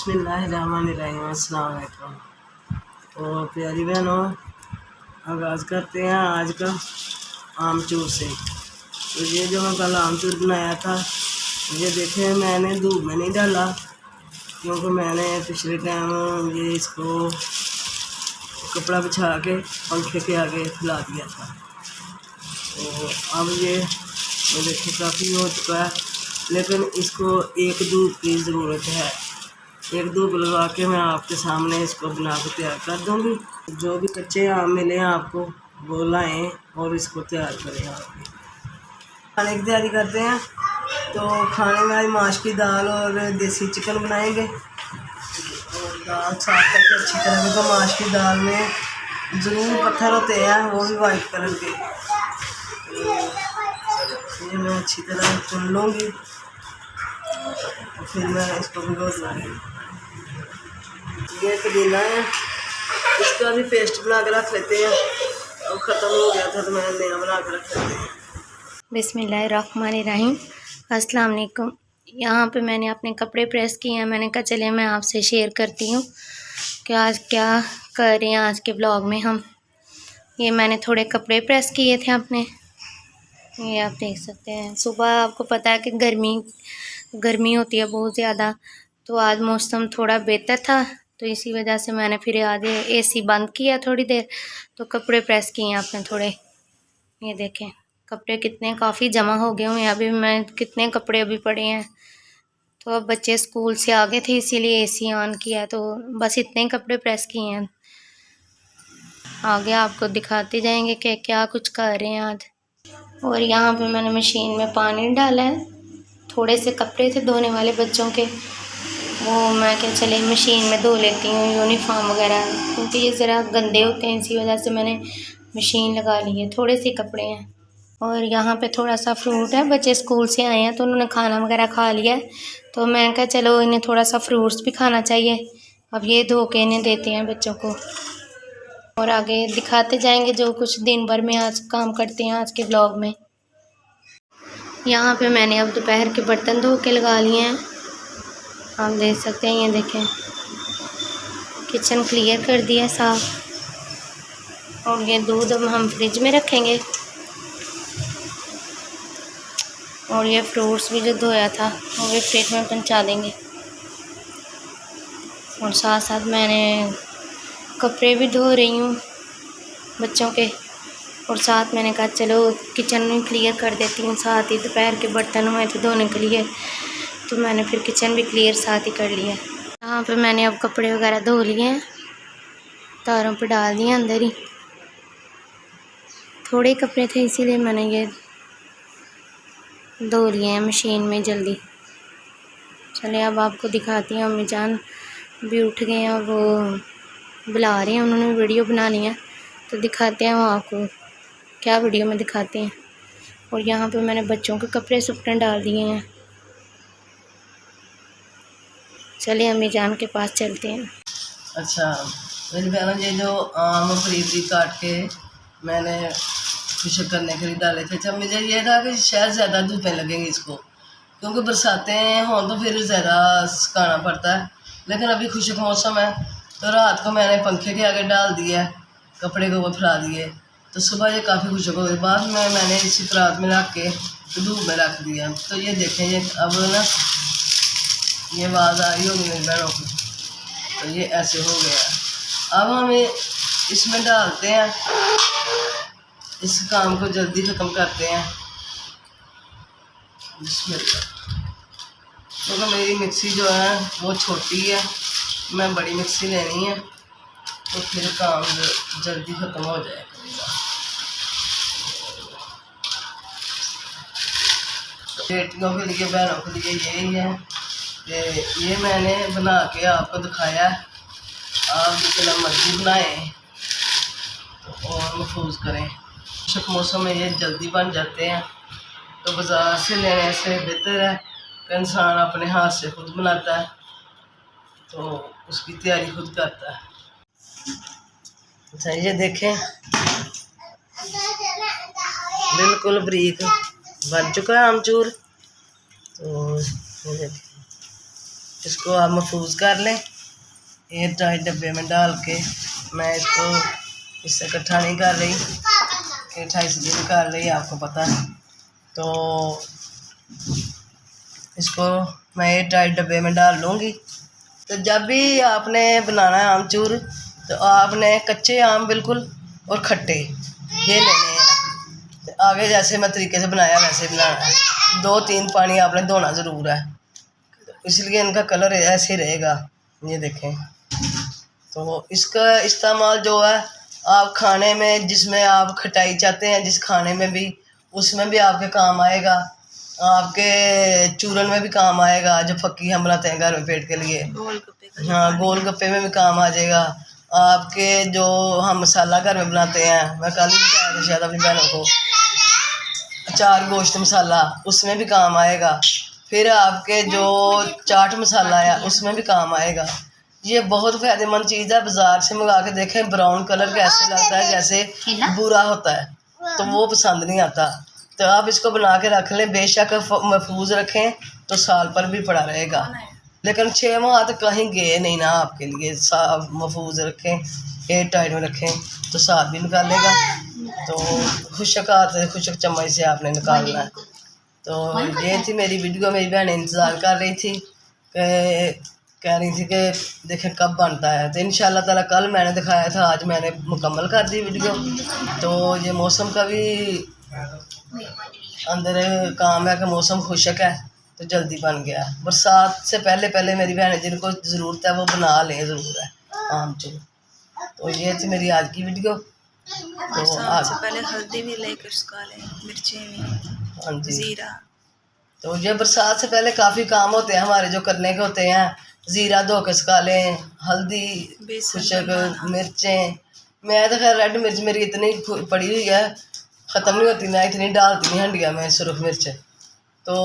बिस्मिल्लाहिर्रहमानिर्रहीम। अस्सलाम वालेकुम। तो प्यारी बहनों, आगाज़ करते हैं आज का आमचूर से। तो ये जो मैं कल आमचूर बनाया था, ये देखें मैंने धूप में नहीं डाला, क्योंकि मैंने पिछले टाइम ये इसको कपड़ा बिछा के पंखे के आगे फैला दिया था। तो अब ये देखिए काफ़ी हो चुका है, लेकिन इसको एक धूप की ज़रूरत है। एक धूप लगा के मैं आपके सामने इसको बना के तैयार कर दूँगी। जो भी कच्चे आम मिले आपको वो लाएँ और इसको तैयार करें। आप खाने की तैयारी करते हैं। तो खाने में आज माश की दाल और देसी चिकन बनाएंगे। और दाल साफ करके अच्छी तरह से, तो माश की दाल में ज़रूर पत्थर होते हैं, वो भी वाइट कलर के। ये मैं अच्छी तरह चुन लूँगी और फिर मैं इसको भिगो दूँगी। ये पुदीना है, इसका भी पेस्ट बना के रख लेते हैं। अब ख़त्म हो गया था तो मैंने नया बना के रख लेते हैं। बिस्मिल्लाहिर्रहमानिर्रहीम। अस्सलाम वालेकुम। यहाँ पे मैंने अपने कपड़े प्रेस किए हैं। मैंने कहा चले मैं आपसे शेयर करती हूँ कि आज क्या कर रहे हैं आज के ब्लॉग में हम। ये मैंने थोड़े कपड़े प्रेस किए थे अपने, ये आप देख सकते हैं। सुबह आपको पता है कि गर्मी होती है बहुत ज़्यादा, तो आज मौसम थोड़ा बेहतर था, तो इसी वजह से मैंने फिर आज एसी बंद किया थोड़ी देर, तो कपड़े प्रेस किए हैं अपने थोड़े। ये देखें कपड़े कितने काफ़ी जमा हो गए हुए हैं। अभी मैं कितने कपड़े अभी पड़े हैं। तो अब बच्चे स्कूल से आ गए थे इसीलिए एसी ऑन किया, तो बस इतने कपड़े प्रेस किए हैं। आगे आपको दिखाते जाएंगे कि क्या कुछ कर रहे हैं आज। और यहाँ पे मैंने मशीन में पानी डाला है। थोड़े से कपड़े थे धोने वाले बच्चों के, वो मैं क्या चले मशीन में धो लेती हूँ यूनिफॉर्म वगैरह, क्योंकि ये ज़रा गंदे होते हैं, इसी वजह से मैंने मशीन लगा ली है। थोड़े से कपड़े हैं। और यहाँ पे थोड़ा सा फ्रूट है। बच्चे स्कूल से आए हैं तो उन्होंने खाना वगैरह खा लिया है, तो मैं कहा चलो इन्हें थोड़ा सा फ्रूट्स भी खाना चाहिए। अब ये धो के इन्हें देते हैं बच्चों को, और आगे दिखाते जाएंगे जो कुछ दिन भर में आज काम करते हैं आज के ब्लॉग में। यहाँ पे मैंने अब दोपहर के बर्तन धो के लगा लिए हैं, आप देख सकते हैं। ये देखें किचन क्लियर कर दिया साफ। और ये दूध अब हम फ्रिज में रखेंगे, और ये फ्रूट्स भी जो धोया था वो भी फ्रिज में पहुंचा देंगे। और साथ साथ मैंने कपड़े भी धो रही हूँ बच्चों के, और साथ मैंने कहा चलो किचन में क्लियर कर देती हूँ। साथ ही दोपहर के बर्तन हुए थे धोने के लिए, तो मैंने फिर किचन भी क्लियर साथ ही कर लिया। यहाँ पे मैंने अब कपड़े वगैरह धो लिए हैं, तारों पे डाल दिए अंदर ही। थोड़े कपड़े थे इसीलिए मैंने ये धो लिए हैं मशीन में जल्दी। चले अब आपको दिखाती हैं। अम्मी जान भी उठ गए हैं और वो बुला रहे हैं, उन्होंने वीडियो बनानी है, तो दिखाते हैं वो आपको क्या वीडियो में दिखाते हैं। और यहाँ पे मैंने बच्चों के कपड़े सूखने डाल दिए हैं। चलिए अम्मी जान के पास चलते हैं। अच्छा मेरी बहनों, ये जो आम बारीक काट के मैंने खुशक करने के लिए डाले थे। अच्छा मुझे ये था कि शायद ज़्यादा धूपें लगेंगी इसको, क्योंकि बरसातें हों तो फिर ज़्यादा सुखाना पड़ता है, लेकिन अभी खुशक मौसम है। तो रात को मैंने पंखे के आगे डाल दिया, कपड़े को वो फैला दिए, तो सुबह ये काफ़ी खुशक हो गई। बाद में मैंने इसी परात में रख के धूप में रख दिया। तो ये देखें, ये अब ना ये आवाज़ आ रही होगी मेरी बहनों की, तो ये ऐसे हो गया। अब हम इसमें डालते हैं, इस काम को जल्दी ख़त्म करते हैं। क्योंकि मेरी मिक्सी जो है वो छोटी है, मैं बड़ी मिक्सी लेनी है, तो फिर काम जल्दी ख़त्म हो जाएगा। बेटियों के लिए, बहनों के लिए यही है कि ये मैंने बना के आपको दिखाया। आप जितना मर्जी बनाएं तो और महफूज करें। खुशक मौसम में ये जल्दी बन जाते हैं, तो बाज़ार से लेने से बेहतर है कि इंसान अपने हाथ से खुद बनाता है, तो उसकी तैयारी खुद करता है। अच्छा ये देखें बिल्कुल बारीक बन चुका है आमचूर। तो इसको आप महफूज कर लें एयर टाइट डब्बे में डाल के। मैं इसको इससे इकट्ठा नहीं कर रही, 28 दिन कर रही, आपको पता है। तो इसको मैं एयर टाइट डब्बे में डाल लूँगी। तो जब भी आपने बनाना है आमचूर, तो आपने कच्चे आम बिल्कुल और खट्टे ये लेने हैं। तो आगे जैसे मैं तरीके से बनाया वैसे बनाना है। 2-3 पानी आपने धोना ज़रूर है, तो इसलिए इनका कलर ऐसे रहेगा। ये देखें। तो इसका इस्तेमाल जो है आप खाने में, जिसमें आप खटाई चाहते हैं जिस खाने में भी, उसमें भी आपके काम आएगा। आपके चूरन में भी काम आएगा, जो फक्की हम बनाते हैं घर में पेट के लिए। हाँ, गोलगप्पे में भी काम आ जाएगा। आपके जो हम मसाला घर में बनाते हैं, मैं कल ही बताया था शायद अपनी बहनों को, अचार गोश्त मसाला, उसमें भी काम आएगा। फिर आपके जो चाट मसाला है उसमें भी काम आएगा। ये बहुत फ़ायदेमंद चीज़ है। बाज़ार से मंगा के देखें, ब्राउन कलर कैसे लगता है, जैसे बुरा होता है, तो वो पसंद नहीं आता। तो आप इसको बना के रख लें, बेशक महफूज रखें तो साल पर भी पड़ा रहेगा। लेकिन 6 माह तक कहीं गए नहीं ना आपके लिए। साफ महफूज रखें, एयर टाइट में रखें तो साल भी निकालेगा। तो खुशक हाथ खुशक चम्मच से आपने निकालना है। तो ये थी मेरी वीडियो। मेरी बहन इंतज़ार कर रही थी, कह रही थी कि देखें कब बनता है। तो इंशाल्लाह ताला कल मैंने दिखाया था, आज मैंने मुकम्मल कर दी वीडियो। तो ये मौसम का भी अंदर काम है कि मौसम खुशक है तो जल्दी बन गया। बरसात से पहले पहले मेरी बहनें जिनको ज़रूरत है वो बना लें, ज़रूर है आमचूर। तो ये थी मेरी आज की वीडियो। तो से पहले हल्दी भी लेकर सुखा लें, मिर्चें भी, हाँ जी। ज़ीरा। तो ये बरसात से पहले काफ़ी काम होते हैं हमारे जो करने के होते हैं। ज़ीरा धो के सुखा लें, हल्दी, खुशक मिर्चें। मैं तो खैर रेड मिर्च मेरी इतनी पड़ी हुई है, ख़त्म नहीं होती, मैं इतनी डालती नहीं हंडिया में सुरख मिर्च। तो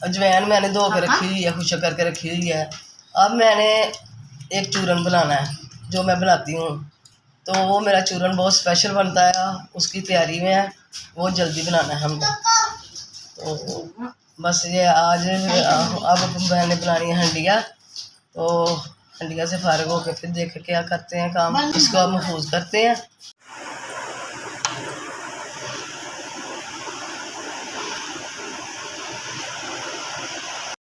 अजवाइन मैंने धो के रखी हुई है, खुशक करके रखी हुई है। अब मैंने एक चूरन बनाना है जो मैं बनाती हूँ। तो वो मेरा चूरन बहुत स्पेशल बनता है, उसकी तैयारी में है, वो जल्दी बनाना है हमने। तो बस ये आज अब मैंने बनानी है हंडिया। तो हंडिया से फारिग होकर फिर देख क्या करते हैं काम, इसको अब महफूज करते हैं।